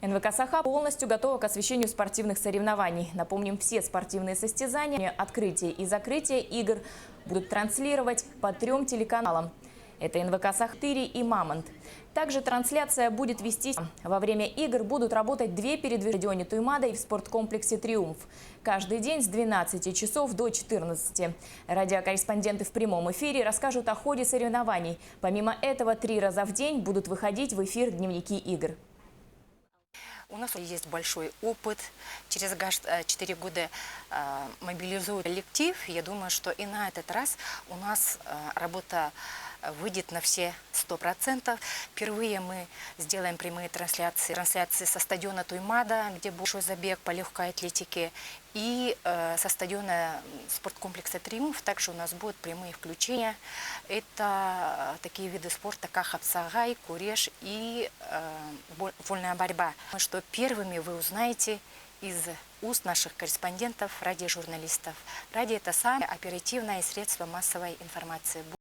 НВК «Саха» полностью готова к освещению спортивных соревнований. Напомним, все спортивные состязания, открытие и закрытие игр будут транслировать по 3 телеканалам. Это НВК «Саха-4» и «Мамонт». Также трансляция будет вестись. Во время игр будут работать 2 передвижения в стадионе Туймада и в спорткомплексе «Триумф». Каждый день с 12 часов до 14. Радиокорреспонденты в прямом эфире расскажут о ходе соревнований. Помимо этого, 3 раза в день будут выходить в эфир дневники игр. У нас есть большой опыт. Через 4 года мобилизует коллектив. Я думаю, что и на этот раз у нас работа выйдет на все 100%. Впервые мы сделаем прямые трансляции со стадиона Туймада, где большой забег по легкой атлетике, и со стадиона спорткомплекса «Триумф». Также у нас будут прямые включения. Это такие виды спорта, как хапсагай, куреш и вольная борьба. Что первыми вы узнаете из уст наших корреспондентов, радиожурналистов. Радио – это самое оперативное средство массовой информации.